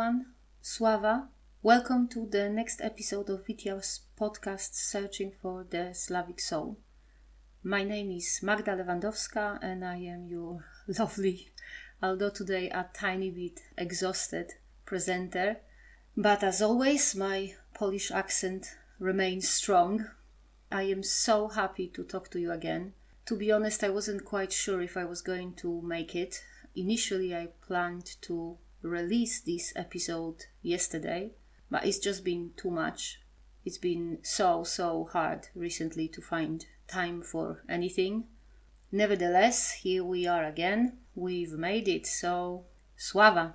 everyone, Sława. Welcome to the next episode of Witia's podcast Searching for the Slavic Soul. My name is Magda Lewandowska and I am your lovely, although today a tiny bit exhausted presenter. But as always, my Polish accent remains strong. I am so happy to talk to you again. To be honest, I wasn't quite sure if I was going to make it. Initially, I planned to release this episode yesterday, but it's just been too much. It's been so hard recently to find time for anything. Nevertheless, here we are again. We've made it, so Sława!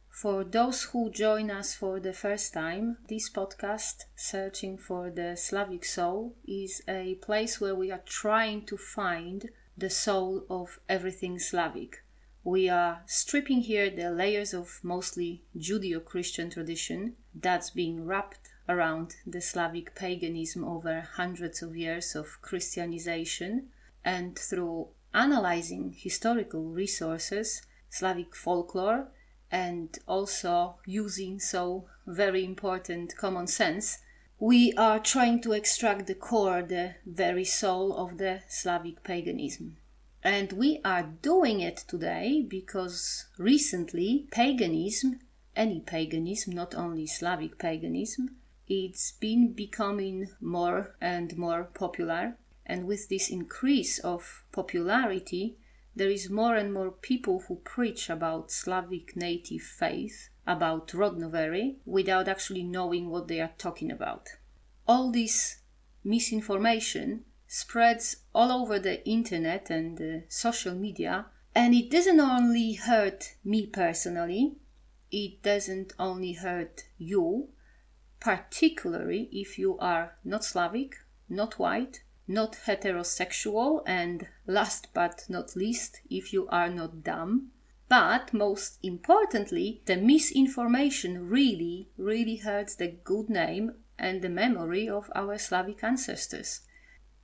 For those who join us for the first time, this podcast, Searching for the Slavic Soul, is a place where we are trying to find the soul of everything Slavic. We are stripping here the layers of mostly Judeo-Christian tradition that's being wrapped around the Slavic paganism over hundreds of years of Christianization, and through analyzing historical resources, Slavic folklore, and also using so very important common sense, we are trying to extract the core, the very soul of the Slavic paganism. And we are doing it today because recently paganism, any paganism, not only Slavic paganism, it's been becoming more and more popular. And with this increase of popularity, there is more and more people who preach about Slavic native faith, about Rodnover, without actually knowing what they are talking about. All this misinformation spreads all over the internet and social media, and it doesn't only hurt me personally, it doesn't only hurt you, particularly if you are not Slavic, not white, not heterosexual, and last but not least, if you are not dumb. But most importantly, the misinformation really hurts the good name and the memory of our Slavic ancestors.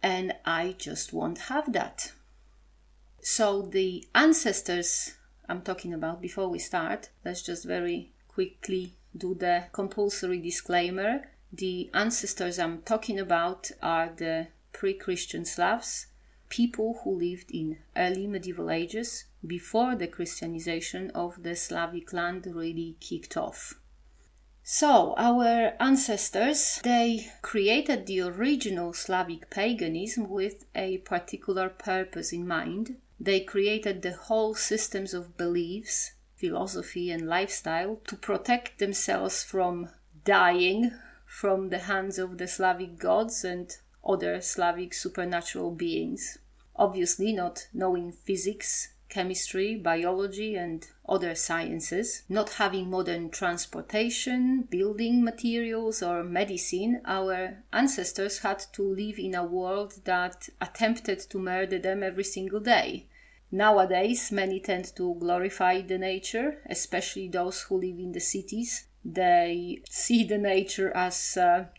And I just won't have that. So the ancestors I'm talking about, before we start, let's just very quickly do the compulsory disclaimer. The ancestors I'm talking about are the pre-Christian Slavs, people who lived in early medieval ages before the Christianization of the Slavic land really kicked off. So, our ancestors, they created the original Slavic paganism with a particular purpose in mind. They created the whole systems of beliefs, philosophy and lifestyle to protect themselves from dying from the hands of the Slavic gods and other Slavic supernatural beings. Obviously not knowing physics, chemistry, biology and other sciences, not having modern transportation, building materials or medicine, our ancestors had to live in a world that attempted to murder them every single day. Nowadays, many tend to glorify the nature, especially those who live in the cities. They see the nature as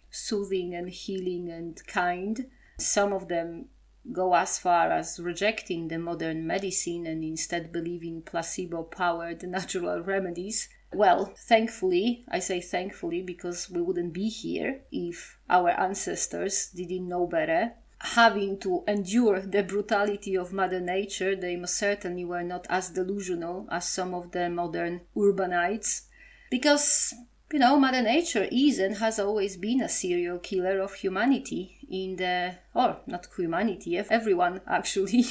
soothing and healing and kind. Some of them go as far as rejecting the modern medicine and instead believe in placebo-powered natural remedies. Well, thankfully, I say thankfully because we wouldn't be here if our ancestors didn't know better. Having to endure the brutality of Mother Nature, they most certainly were not as delusional as some of the modern urbanites. Because, Mother Nature is and has always been a serial killer of humanity not humanity, everyone actually.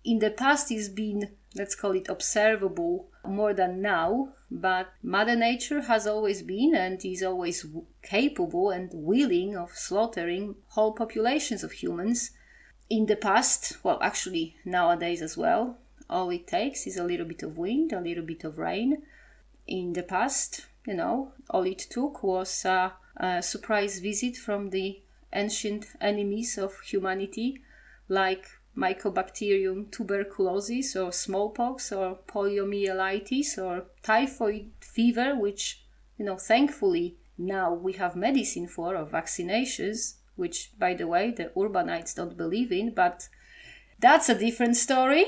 In the past it's been, let's call it observable more than now, but Mother Nature has always been and is always capable and willing of slaughtering whole populations of humans. In the past, well actually nowadays as well, all it takes is a little bit of wind, a little bit of rain. In the past, all it took was a surprise visit from the ancient enemies of humanity, like Mycobacterium tuberculosis or smallpox or poliomyelitis or typhoid fever, which, thankfully now we have medicine for, or vaccinations, which, by the way, the urbanites don't believe in, but that's a different story.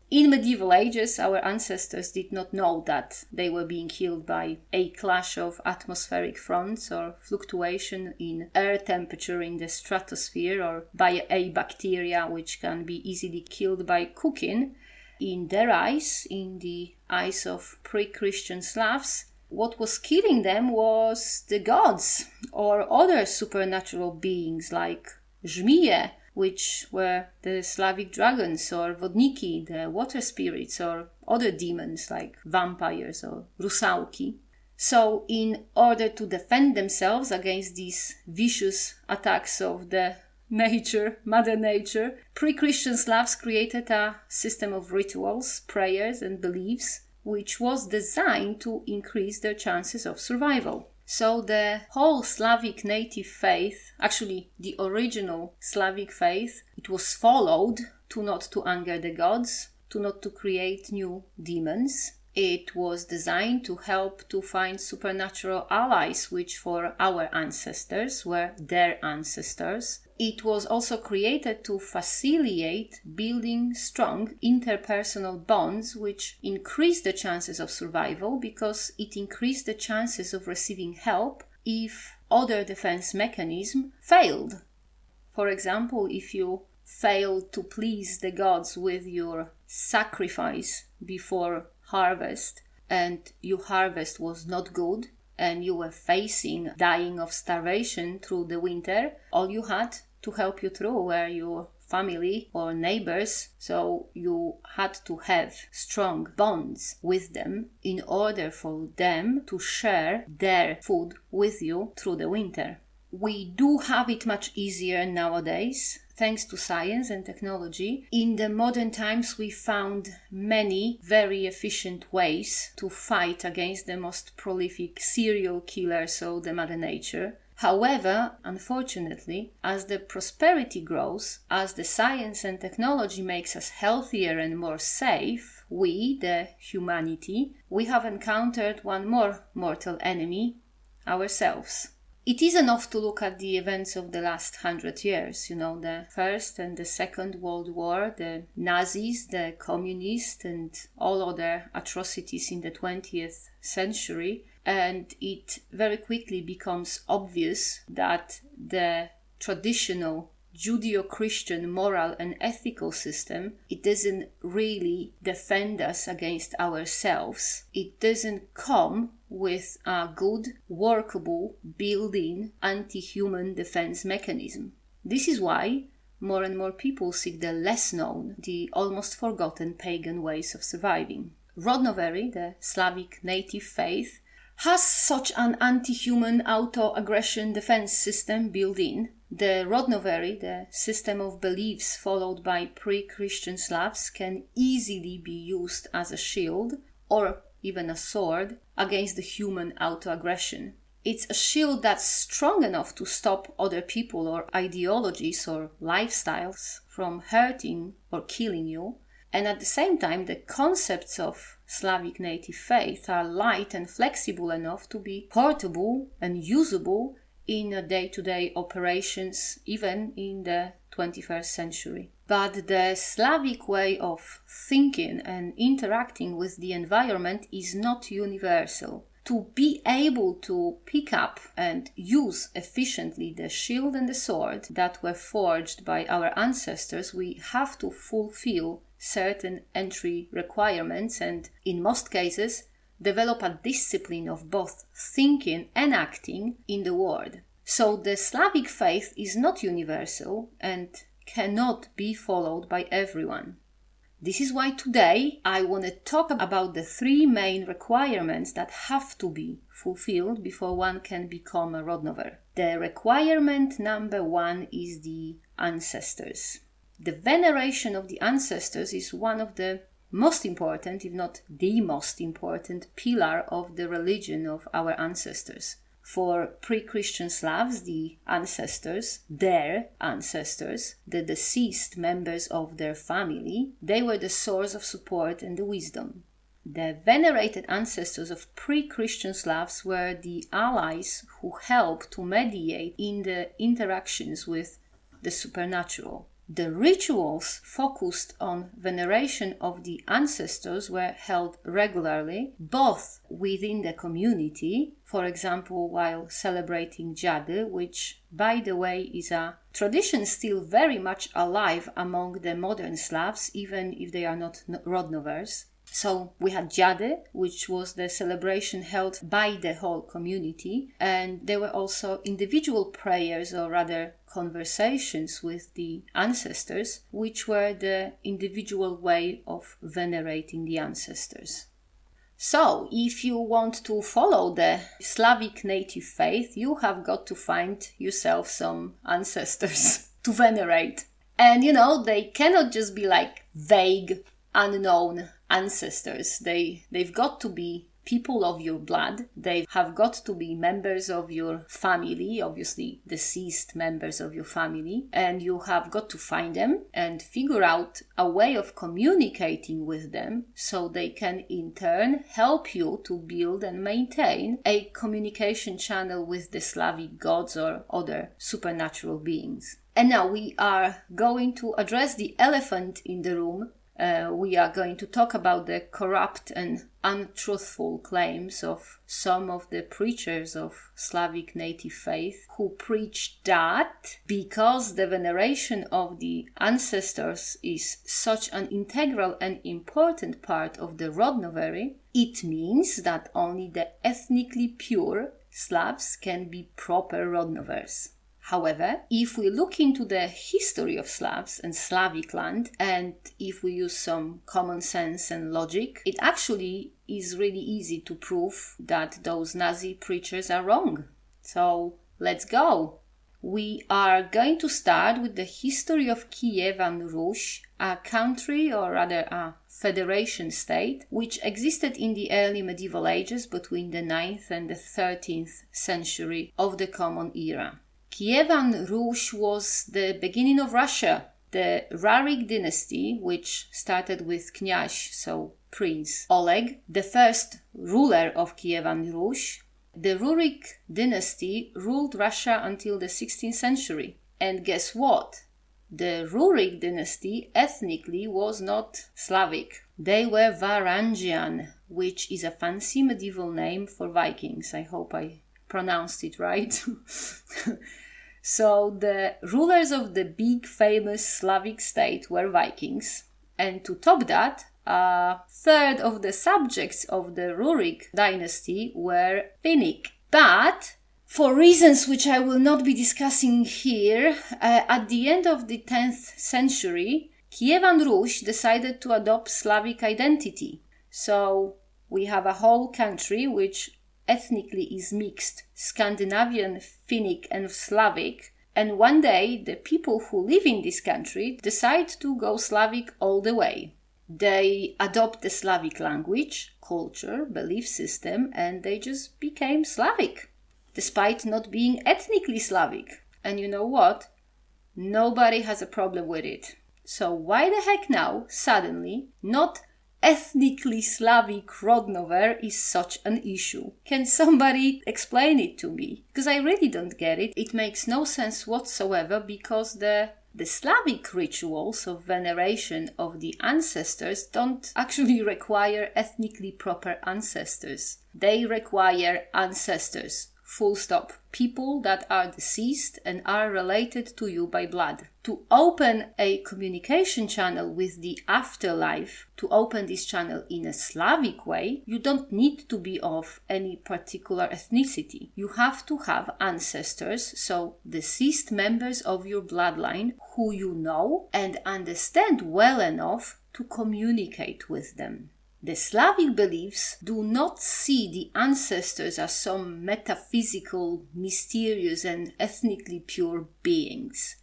In medieval ages, our ancestors did not know that they were being killed by a clash of atmospheric fronts or fluctuation in air temperature in the stratosphere, or by a bacteria which can be easily killed by cooking. In their eyes, in the eyes of pre-Christian Slavs, what was killing them was the gods or other supernatural beings like żmije, which were the Slavic dragons, or wodniki, the water spirits, or other demons like vampires or rusałki. So in order to defend themselves against these vicious attacks of the Mother Nature, pre-Christian Slavs created a system of rituals, prayers and beliefs, which was designed to increase their chances of survival. So the whole Slavic native faith, actually the original Slavic faith, it was followed to not to anger the gods, to not to create new demons. It was designed to help to find supernatural allies, which for our ancestors were their ancestors. It was also created to facilitate building strong interpersonal bonds, which increased the chances of survival because it increased the chances of receiving help if other defense mechanism failed. For example, if you failed to please the gods with your sacrifice before harvest and your harvest was not good and you were facing dying of starvation through the winter, all you had to help you through were your family or neighbors, so you had to have strong bonds with them in order for them to share their food with you through the winter. We do have it much easier nowadays, thanks to science and technology. In the modern times, we found many very efficient ways to fight against the most prolific serial killers of the Mother Nature. However, unfortunately, as the prosperity grows, as the science and technology makes us healthier and more safe, we, the humanity, we have encountered one more mortal enemy, ourselves. It is enough to look at the events of the last 100 years, the First and the Second World War, the Nazis, the communists, and all other atrocities in the 20th century. And it very quickly becomes obvious that the traditional Judeo-Christian moral and ethical system, it doesn't really defend us against ourselves. It doesn't come with a good, workable, built-in anti-human defense mechanism. This is why more and more people seek the less known, the almost forgotten pagan ways of surviving. Rodnover, the Slavic native faith, has such an anti-human auto-aggression defense system built in. The Rodnover, the system of beliefs followed by pre-Christian Slavs, can easily be used as a shield or even a sword against the human auto-aggression. It's a shield that's strong enough to stop other people or ideologies or lifestyles from hurting or killing you. And at the same time, the concepts of Slavic native faith are light and flexible enough to be portable and usable in day-to-day operations, even in the 21st century. But the Slavic way of thinking and interacting with the environment is not universal. To be able to pick up and use efficiently the shield and the sword that were forged by our ancestors, we have to fulfill certain entry requirements and, in most cases, develop a discipline of both thinking and acting in the world. So the Slavic faith is not universal and cannot be followed by everyone. This is why today I want to talk about the three main requirements that have to be fulfilled before one can become a Rodnover. The requirement number one is the ancestors. The veneration of the ancestors is one of the most important, if not the most important, pillar of the religion of our ancestors. For pre-Christian Slavs, the ancestors, their ancestors, the deceased members of their family, they were the source of support and the wisdom. The venerated ancestors of pre-Christian Slavs were the allies who helped to mediate in the interactions with the supernatural. The rituals focused on veneration of the ancestors were held regularly, both within the community, for example, while celebrating Dziady, which, by the way, is a tradition still very much alive among the modern Slavs, even if they are not Rodnovers. So we had Dziady, which was the celebration held by the whole community, and there were also individual prayers, or rather conversations with the ancestors, which were the individual way of venerating the ancestors. So, if you want to follow the Slavic native faith, you have got to find yourself some ancestors to venerate. And they cannot just be like vague, unknown ancestors. They've got to be people of your blood. They have got to be members of your family, obviously deceased members of your family, and you have got to find them and figure out a way of communicating with them so they can in turn help you to build and maintain a communication channel with the Slavic gods or other supernatural beings. And now we are going to address the elephant in the room. We are going to talk about the corrupt and untruthful claims of some of the preachers of Slavic native faith who preach that because the veneration of the ancestors is such an integral and important part of the Rodnover, it means that only the ethnically pure Slavs can be proper Rodnovers. However, if we look into the history of Slavs and Slavic land, and if we use some common sense and logic, it actually is really easy to prove that those Nazi preachers are wrong. So, let's go! We are going to start with the history of Kievan Rus, a country, or rather a federation state, which existed in the early medieval ages between the 9th and the 13th century of the Common Era. Kievan Rus was the beginning of Russia. The Rurik dynasty, which started with Knyaz, so Prince Oleg, the first ruler of Kievan Rus. The Rurik dynasty ruled Russia until the 16th century. And guess what? The Rurik dynasty ethnically was not Slavic. They were Varangian, which is a fancy medieval name for Vikings. I hope I pronounced it right. So the rulers of the big famous Slavic state were Vikings, and to top that, a third of the subjects of the Rurik dynasty were Finnic. But for reasons which I will not be discussing here, at the end of the 10th century, Kievan Rus decided to adopt Slavic identity. So we have a whole country which ethnically is mixed, Scandinavian, Finnic and Slavic, and one day the people who live in this country decide to go Slavic all the way. They adopt the Slavic language, culture, belief system, and they just became Slavic, despite not being ethnically Slavic. And you know what? Nobody has a problem with it. So why the heck now, suddenly, not ethnically Slavic Rodnover is such an issue? Can somebody explain it to me? Because I really don't get it. It makes no sense whatsoever, because the Slavic rituals of veneration of the ancestors don't actually require ethnically proper ancestors. They require ancestors. Full stop. People that are deceased and are related to you by blood. To open a communication channel with the afterlife, to open this channel in a Slavic way, you don't need to be of any particular ethnicity. You have to have ancestors, so deceased members of your bloodline who you know and understand well enough to communicate with them. The Slavic beliefs do not see the ancestors as some metaphysical, mysterious and ethnically pure beings.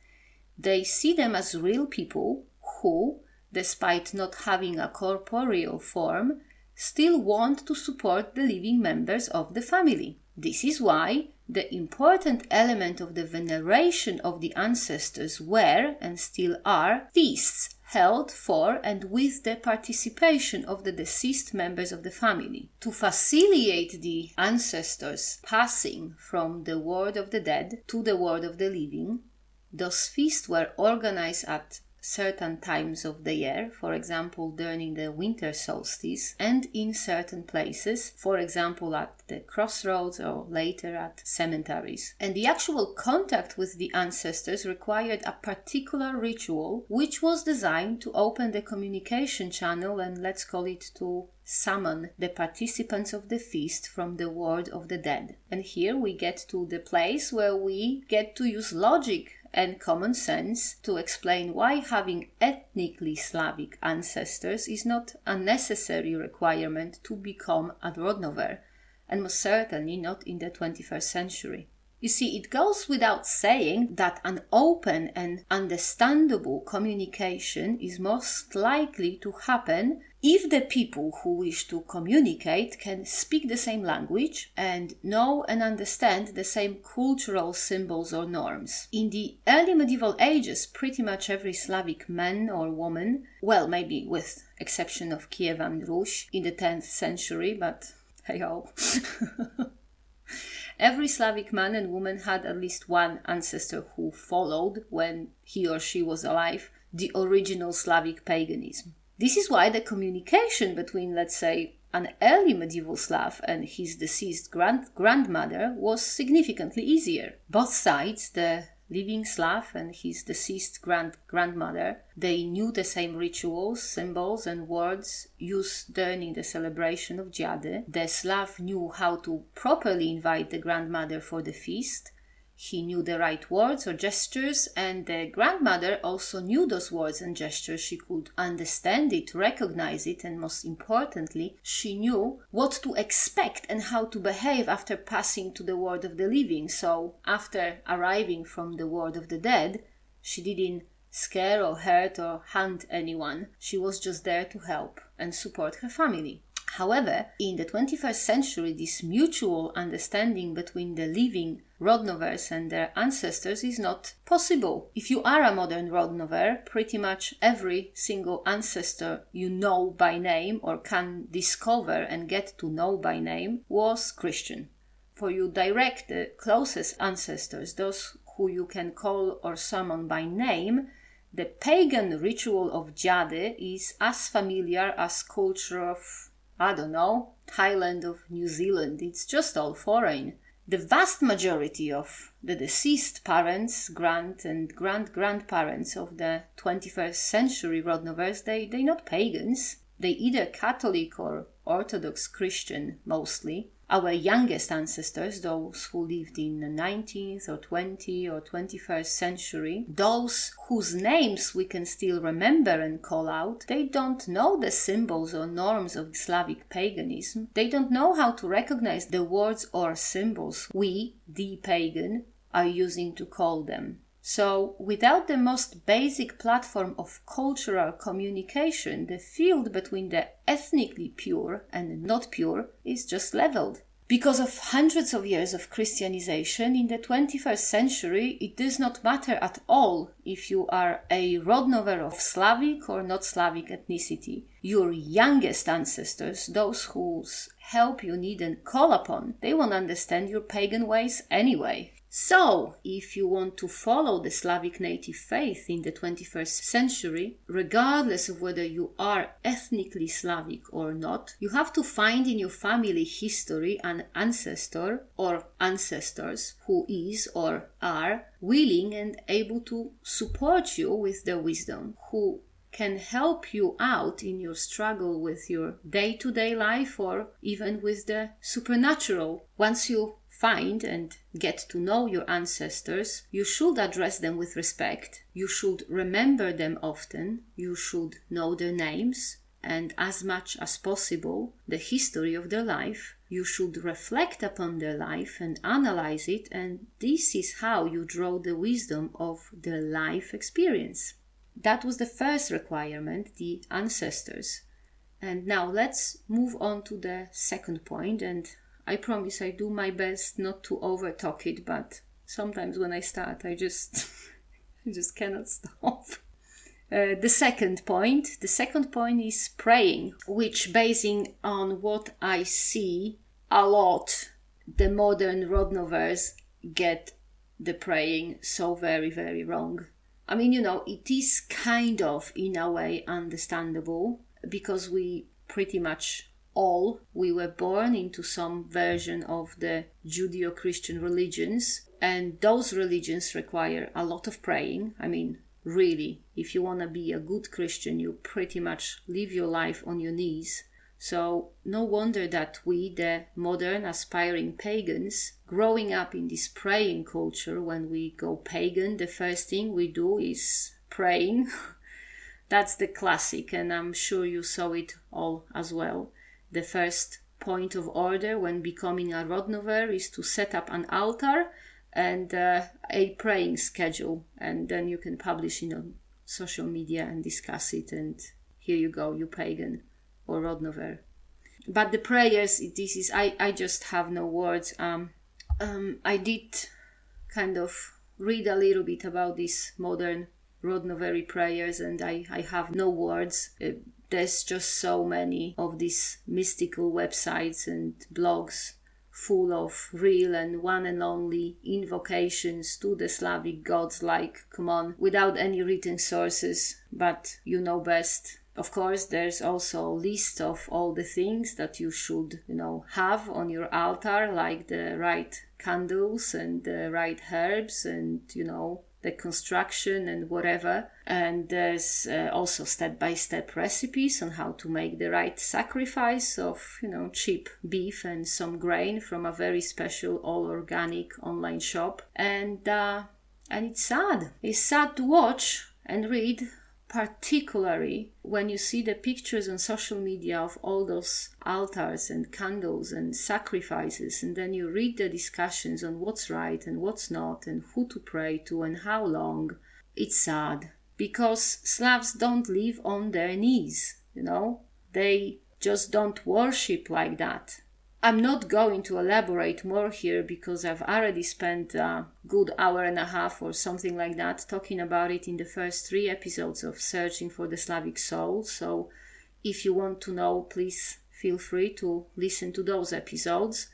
They see them as real people who, despite not having a corporeal form, still want to support the living members of the family. This is why the important element of the veneration of the ancestors were, and still are, feasts held for and with the participation of the deceased members of the family. To facilitate the ancestors passing from the world of the dead to the world of the living, Those feasts were organized at certain times of the year, for example during the winter solstice, and in certain places, for example at the crossroads or later at cemeteries. And the actual contact with the ancestors required a particular ritual which was designed to open the communication channel and, let's call it, to summon the participants of the feast from the world of the dead. And here we get to the place where we get to use logic and common sense to explain why having ethnically Slavic ancestors is not a necessary requirement to become a Rodnover, and most certainly not in the 21st century. You see, it goes without saying that an open and understandable communication is most likely to happen if the people who wish to communicate can speak the same language and know and understand the same cultural symbols or norms. In the early medieval ages, pretty much every Slavic man or woman, well, maybe with exception of Kievan Rus in the 10th century, but hey-ho. Every Slavic man and woman had at least one ancestor who followed, when he or she was alive, the original Slavic paganism. This is why the communication between, let's say, an early medieval Slav and his deceased grandmother was significantly easier. Both sides, the living Slav and his deceased grandmother, they knew the same rituals, symbols and words used during the celebration of Dziady. The Slav knew how to properly invite the grandmother for the feast. He knew the right words or gestures, and the grandmother also knew those words and gestures. She could understand it, recognize it, and most importantly, she knew what to expect and how to behave after passing to the world of the living. So, after arriving from the world of the dead, she didn't scare or hurt or hunt anyone. She was just there to help and support her family. However, in the 21st century, this mutual understanding between the living Rodnovers and their ancestors is not possible. If you are a modern Rodnover, pretty much every single ancestor you know by name or can discover and get to know by name was Christian. For you direct, the closest ancestors, those who you can call or summon by name, the pagan ritual of Dziady is as familiar as culture of, I don't know, Thailand or New Zealand. It's just all foreign. The vast majority of the deceased parents, grand and grand-grandparents of the 21st century Rodnovers, they're not pagans. They're either Catholic or Orthodox Christian, mostly. Our youngest ancestors, those who lived in the 19th or 20th or 21st century, those whose names we can still remember and call out, they don't know the symbols or norms of Slavic paganism. They don't know how to recognize the words or symbols we, the pagan, are using to call them. So, without the most basic platform of cultural communication, the field between the ethnically pure and not pure is just leveled. Because of hundreds of years of Christianization, in the 21st century, it does not matter at all if you are a Rodnover of Slavic or not Slavic ethnicity. Your youngest ancestors, those whose help you need and call upon, they won't understand your pagan ways anyway. So, if you want to follow the Slavic native faith in the 21st century, regardless of whether you are ethnically Slavic or not, you have to find in your family history an ancestor or ancestors who is or are willing and able to support you with their wisdom, who can help you out in your struggle with your day-to-day life or even with the supernatural. Once you find and get to know your ancestors, you should address them with respect. You should remember them often. You should know their names and, as much as possible, the history of their life. You should reflect upon their life and analyze it, and this is how you draw the wisdom of their life experience. That was the first requirement, the ancestors. And now let's move on to the second point, and I promise I do my best not to overtalk it, but sometimes when I start I just cannot stop. The second point is praying, which, basing on what I see a lot, the modern Rodnovers get the praying so very, very wrong. I mean, it is kind of, in a way, understandable, because we pretty much we were born into some version of the Judeo-Christian religions, and those religions require a lot of praying. I mean, really, if you want to be a good Christian, you pretty much live your life on your knees. So no wonder that we, the modern aspiring pagans, growing up in this praying culture, when we go pagan, the first thing we do is praying. That's the classic, and I'm sure you saw it all as well. The first point of order when becoming a Rodnover is to set up an altar and a praying schedule, and then you can publish it on social media and discuss it, and here you go, you pagan or Rodnover. But the prayers, I just have no words. I did kind of read a little bit about these modern Rodnover prayers, and I have no words. There's just so many of these mystical websites and blogs full of real and one and only invocations to the Slavic gods, like, come on, without any written sources, but you know best. Of course, there's also a list of all the things that you should, have on your altar, like the right candles and the right herbs and, the construction and whatever. And there's also step-by-step recipes on how to make the right sacrifice of, cheap beef and some grain from a very special all-organic online shop. And it's sad. It's sad to watch and read, particularly when you see the pictures on social media of all those altars and candles and sacrifices, and then you read the discussions on what's right and what's not and who to pray to and how long. It's sad, because Slavs don't live on their knees, They just don't worship like that. I'm not going to elaborate more here, because I've already spent a good hour and a half or something like that talking about it in the first 3 episodes of Searching for the Slavic Soul. So if you want to know, please feel free to listen to those episodes.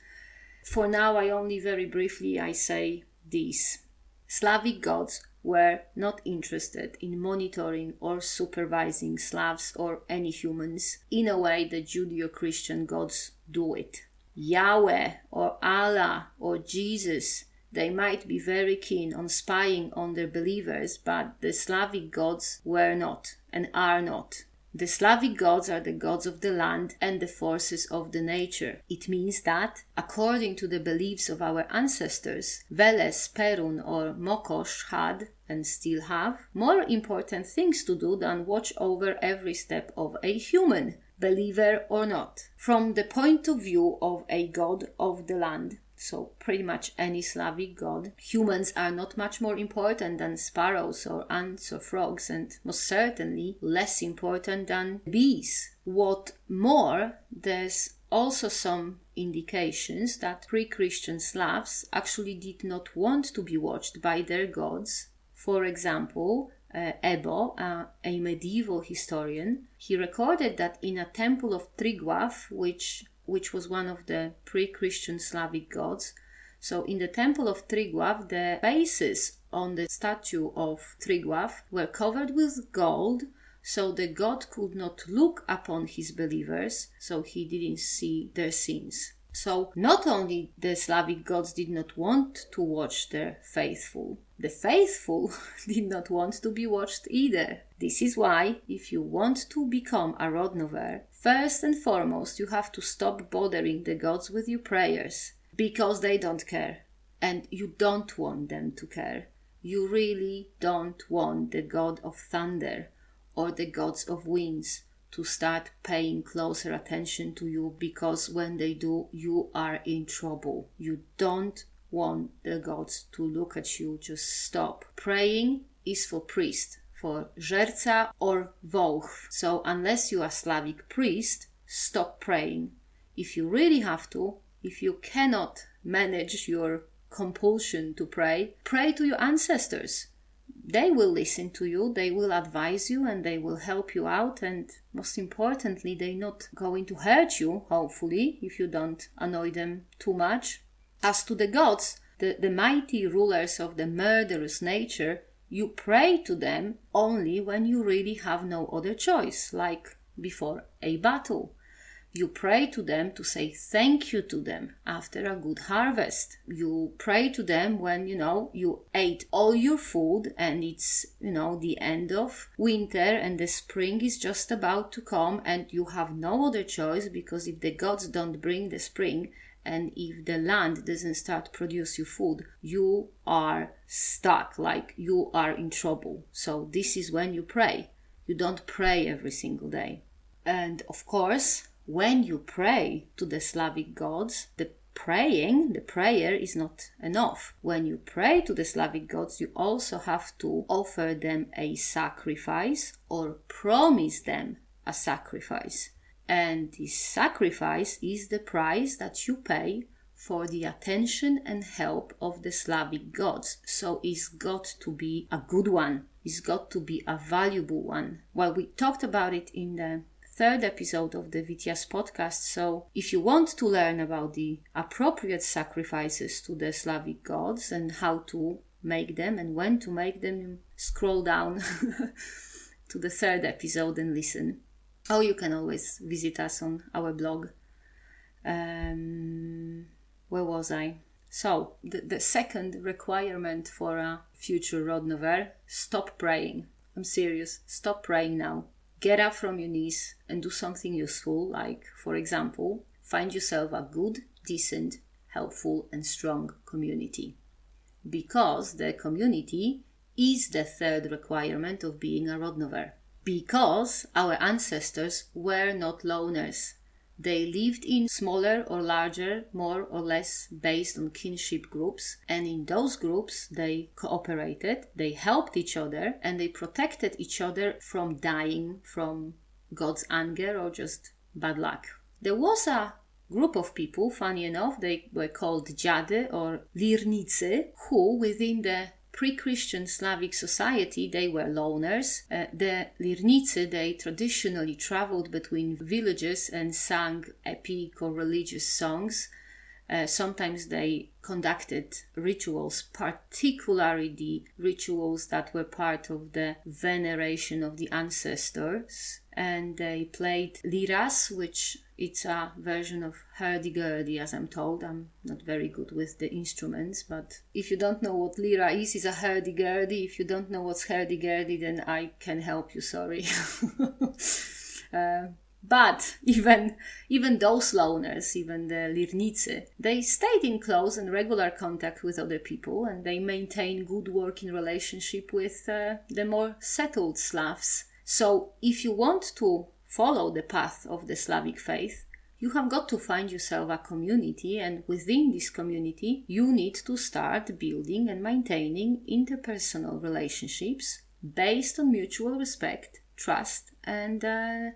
For now, I only very briefly say this. Slavic gods were not interested in monitoring or supervising Slavs or any humans in a way the Judeo-Christian gods do it. Yahweh or Allah or Jesus, they might be very keen on spying on their believers, but the Slavic gods were not and are not. The Slavic gods are the gods of the land and the forces of the nature. It means that, according to the beliefs of our ancestors, Veles, Perun or Mokosh had, and still have, more important things to do than watch over every step of a human, believer or not, from the point of view of a god of the land. So pretty much any Slavic god. Humans are not much more important than sparrows or ants or frogs, and most certainly less important than bees. What more, there's also some indications that pre-Christian Slavs actually did not want to be watched by their gods. For example, Ebo, a medieval historian, he recorded that in a temple of Triglav, which was one of the pre-Christian Slavic gods, so in the temple of Triglav, the bases on the statue of Triglav were covered with gold, so the god could not look upon his believers, so he didn't see their sins. So not only the Slavic gods did not want to watch their faithful, the faithful did not want to be watched either. This is why, if you want to become a Rodnover, first and foremost you have to stop bothering the gods with your prayers, because they don't care, and you don't want them to care. You really don't want the god of thunder or the gods of winds to start paying closer attention to you, because when they do, you are in trouble. You don't want the gods to look at you. Just stop. Praying is for priests, for żerca or wołch. So unless you are Slavic priest, stop praying. If you really have to, if you cannot manage your compulsion to pray, pray to your ancestors. They will listen to you, they will advise you, and they will help you out, and most importantly, they're not going to hurt you, hopefully, if you don't annoy them too much. As to the gods, the mighty rulers of the murderous nature, you pray to them only when you really have no other choice, like before a battle. You pray to them to say thank you to them after a good harvest. You pray to them when, you ate all your food and it's, the end of winter and the spring is just about to come and you have no other choice, because if the gods don't bring the spring and if the land doesn't start produce you food, you are stuck, like you are in trouble. So this is when you pray. You don't pray every single day. And of course, when you pray to the Slavic gods, the prayer is not enough. When you pray to the Slavic gods, you also have to offer them a sacrifice or promise them a sacrifice. And this sacrifice is the price that you pay for the attention and help of the Slavic gods. So it's got to be a good one. It's got to be a valuable one. Well, we talked about it in the third episode of the Vitia's podcast. So if you want to learn about the appropriate sacrifices to the Slavic gods and how to make them and when to make them, scroll down to the third episode and listen. Or you can always visit us on our blog. Where was I? So the second requirement for a future Rodnover: stop praying. I'm serious. Stop praying now. Get up from your knees and do something useful, like, for example, find yourself a good, decent, helpful and strong community. Because the community is the third requirement of being a Rodnover. Because our ancestors were not loners. They lived in smaller or larger, more or less based on kinship groups, and in those groups they cooperated, they helped each other, and they protected each other from dying from God's anger or just bad luck. There was a group of people, funny enough, they were called dziady or lirnicy, who within the pre-Christian Slavic society, they were loners. The lirnicy, they traditionally traveled between villages and sang epic or religious songs. Sometimes they conducted rituals, particularly the rituals that were part of the veneration of the ancestors. And they played liras, which it's a version of hurdy-gurdy, as I'm told. I'm not very good with the instruments, but if you don't know what lira is, it's a hurdy-gurdy. If you don't know what's hurdy-gurdy, then I can help you, sorry. But even those loners, even the lirnicy, they stayed in close and regular contact with other people, and they maintained good working relationship with the more settled Slavs. So if you want to follow the path of the Slavic faith, you have got to find yourself a community, and within this community you need to start building and maintaining interpersonal relationships based on mutual respect, trust, and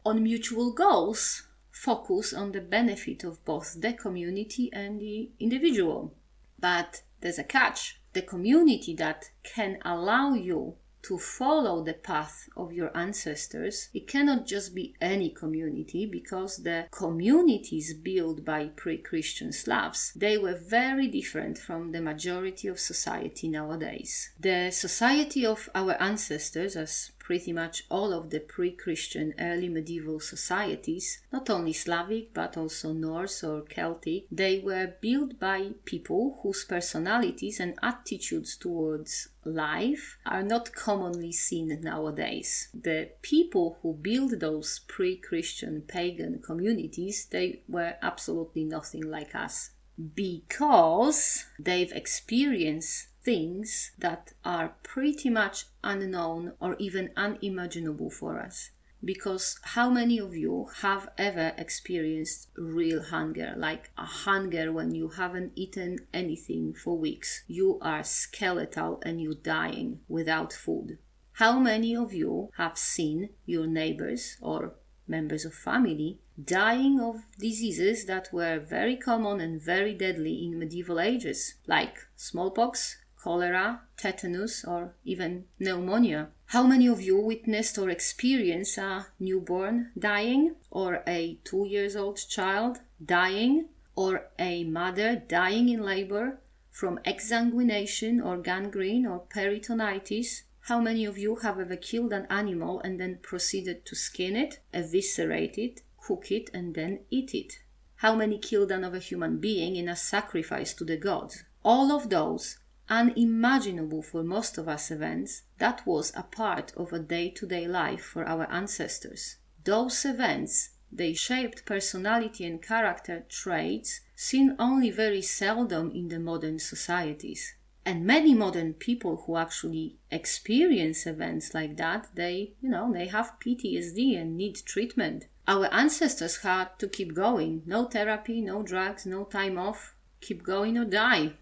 on mutual goals. Focus on the benefit of both the community and the individual. But there's a catch. The community that can allow you to follow the path of your ancestors, it cannot just be any community, because the communities built by pre-Christian Slavs, they were very different from the majority of society nowadays. The society of our ancestors, as pretty much all of the pre-Christian early medieval societies, not only Slavic but also Norse or Celtic, they were built by people whose personalities and attitudes towards life are not commonly seen nowadays. The people who built those pre-Christian pagan communities, they were absolutely nothing like us, because they've experienced things that are pretty much unknown or even unimaginable for us. Because how many of you have ever experienced real hunger, like a hunger when you haven't eaten anything for weeks? You are skeletal and you're dying without food. How many of you have seen your neighbors or members of family dying of diseases that were very common and very deadly in medieval ages, like smallpox, cholera, tetanus, or even pneumonia? How many of you witnessed or experienced a newborn dying, or a 2-year-old child dying, or a mother dying in labor from exsanguination or gangrene or peritonitis. How many of you have ever killed an animal and then proceeded to skin it, eviscerate it, cook it, and then eat it? How many killed another human being in a sacrifice to the gods? All of those unimaginable for most of us events, that was a part of a day-to-day life for our ancestors. Those events, they shaped personality and character traits seen only very seldom in the modern societies. And many modern people who actually experience events like that, they have PTSD and need treatment. Our ancestors had to keep going. No therapy, no drugs, no time off. Keep going or die.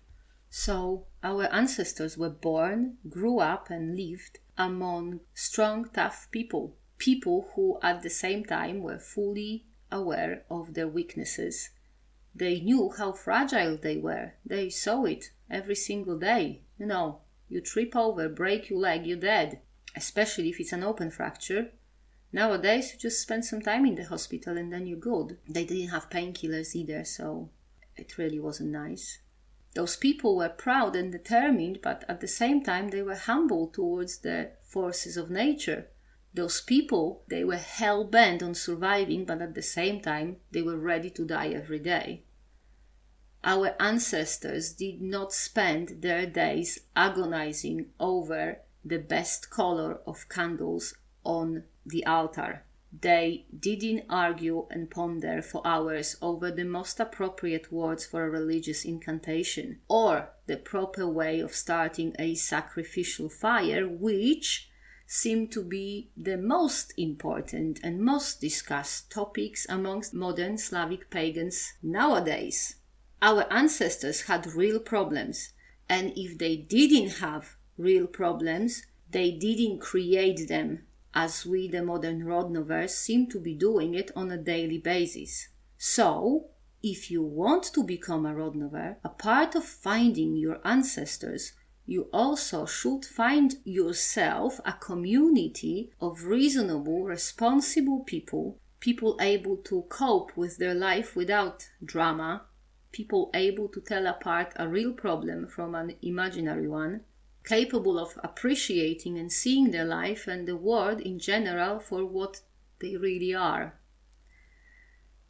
So our ancestors were born, grew up and lived among strong, tough people. People who at the same time were fully aware of their weaknesses. They knew how fragile they were. They saw it every single day. You trip over, break your leg, you're dead. Especially if it's an open fracture. Nowadays, you just spend some time in the hospital and then you're good. They didn't have painkillers either, so it really wasn't nice. Those people were proud and determined, but at the same time they were humble towards the forces of nature. Those people, they were hell-bent on surviving, but at the same time they were ready to die every day. Our ancestors did not spend their days agonizing over the best color of candles on the altar. They didn't argue and ponder for hours over the most appropriate words for a religious incantation or the proper way of starting a sacrificial fire, which seemed to be the most important and most discussed topics amongst modern Slavic pagans nowadays. Our ancestors had real problems, and if they didn't have real problems, they didn't create them, as we, the modern Rodnovers, seem to be doing it on a daily basis. So, if you want to become a Rodnover, a part of finding your ancestors, you also should find yourself a community of reasonable, responsible people able to cope with their life without drama, people able to tell apart a real problem from an imaginary one, capable of appreciating and seeing their life and the world in general for what they really are.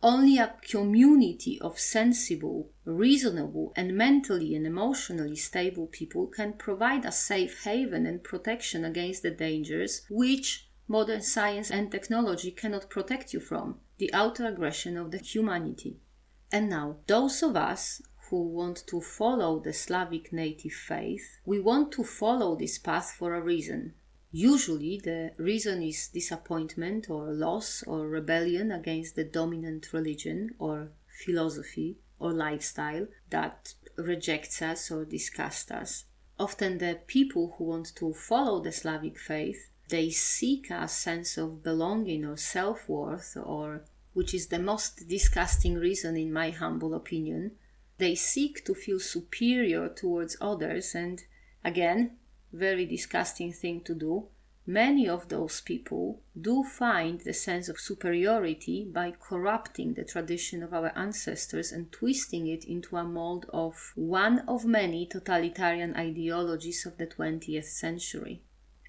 Only a community of sensible, reasonable, and mentally and emotionally stable people can provide a safe haven and protection against the dangers which modern science and technology cannot protect you from, the outer aggression of the humanity. And now, those of us who want to follow the Slavic native faith, we want to follow this path for a reason. Usually the reason is disappointment or loss or rebellion against the dominant religion or philosophy or lifestyle that rejects us or disgusts us. Often the people who want to follow the Slavic faith, they seek a sense of belonging or self-worth, or, which is the most disgusting reason in my humble opinion, they seek to feel superior towards others, and again, very disgusting thing to do, many of those people do find the sense of superiority by corrupting the tradition of our ancestors and twisting it into a mold of one of many totalitarian ideologies of the 20th century.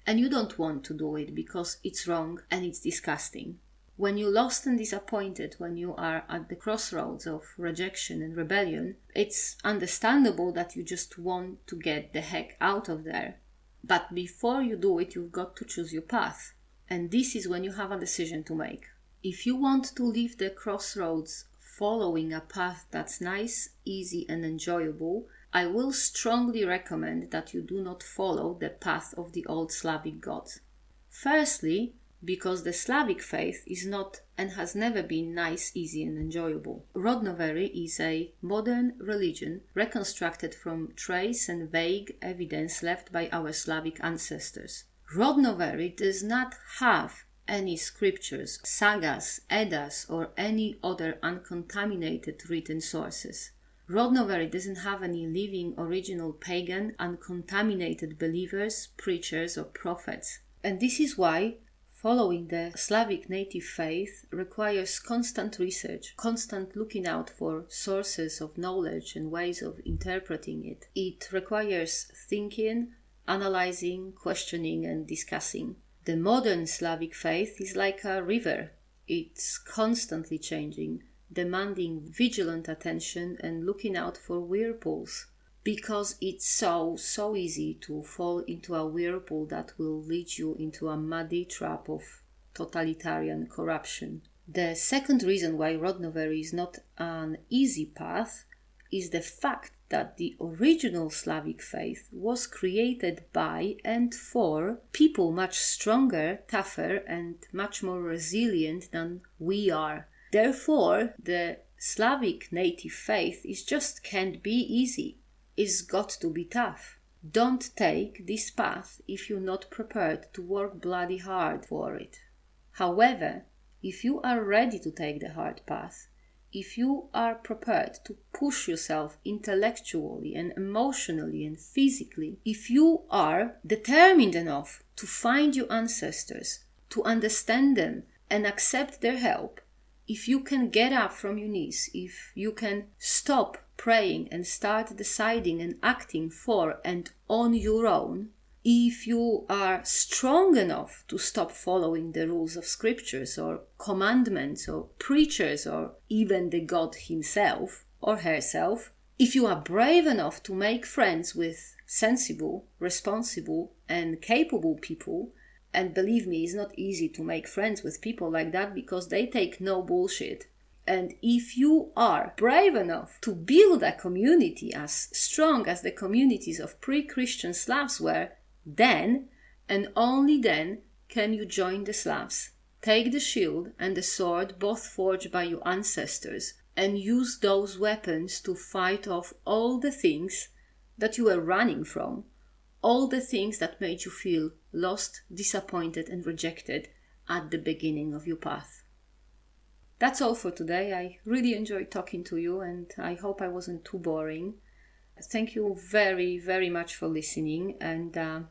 And you don't want to do it because it's wrong and it's disgusting. When you're lost and disappointed, when you are at the crossroads of rejection and rebellion, it's understandable that you just want to get the heck out of there. But before you do it, you've got to choose your path. And this is when you have a decision to make. If you want to leave the crossroads following a path that's nice, easy and enjoyable, I will strongly recommend that you do not follow the path of the old Slavic gods. Firstly, because the Slavic faith is not and has never been nice, easy and enjoyable. Rodnover is a modern religion reconstructed from trace and vague evidence left by our Slavic ancestors. Rodnover does not have any scriptures, sagas, eddas or any other uncontaminated written sources. Rodnover doesn't have any living original pagan, uncontaminated believers, preachers or prophets. And this is why Following the Slavic native faith requires constant research, constant looking out for sources of knowledge and ways of interpreting it. It requires thinking, analyzing, questioning, and discussing. The modern Slavic faith is like a river. It's constantly changing, demanding vigilant attention and looking out for whirlpools. Because it's so easy to fall into a whirlpool that will lead you into a muddy trap of totalitarian corruption. The second reason why Rodnover is not an easy path is the fact that the original Slavic faith was created by and for people much stronger, tougher, and much more resilient than we are. Therefore, the Slavic native faith can't be easy. It's got to be tough. Don't take this path if you're not prepared to work bloody hard for it. However, if you are ready to take the hard path, if you are prepared to push yourself intellectually and emotionally and physically, if you are determined enough to find your ancestors, to understand them and accept their help, if you can get up from your knees, if you can stop praying and start deciding and acting for and on your own, if you are strong enough to stop following the rules of scriptures or commandments or preachers or even the God himself or herself, if you are brave enough to make friends with sensible, responsible and capable people, and believe me, it's not easy to make friends with people like that because they take no bullshit. And if you are brave enough to build a community as strong as the communities of pre-Christian Slavs were, then and only then can you join the Slavs. Take the shield and the sword, both forged by your ancestors, and use those weapons to fight off all the things that you were running from, all the things that made you feel lost, disappointed and rejected at the beginning of your path. That's all for today. I really enjoyed talking to you and I hope I wasn't too boring. Thank you very, very much for listening, and a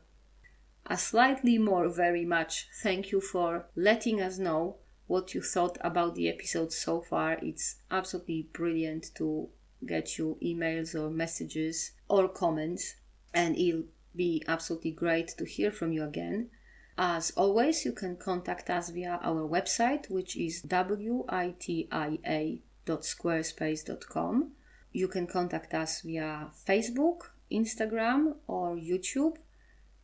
slightly more very much thank you for letting us know what you thought about the episode so far. It's absolutely brilliant to get you emails or messages or comments, and it'll be absolutely great to hear from you again. As always, you can contact us via our website, which is witia.daboru.squarespace.com. You can contact us via Facebook, Instagram or YouTube,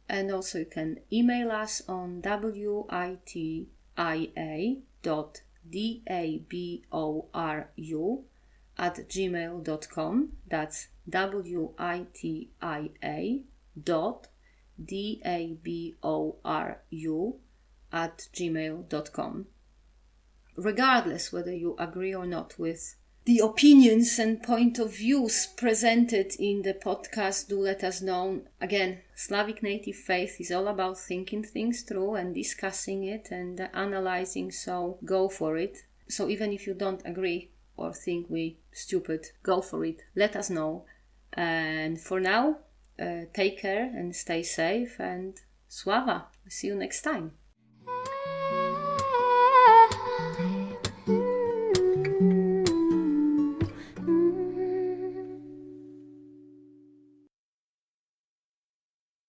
and also you can email us on witia.daboru@gmail.com. That's witia.daboru@gmail.com. Regardless whether you agree or not with the opinions and point of views presented in the podcast, do let us know. Again, Slavic native faith is all about thinking things through and discussing it and analyzing, so go for it. So even if you don't agree or think we stupid, go for it. Let us know. And for now, take care and stay safe, and Sława. See you next time.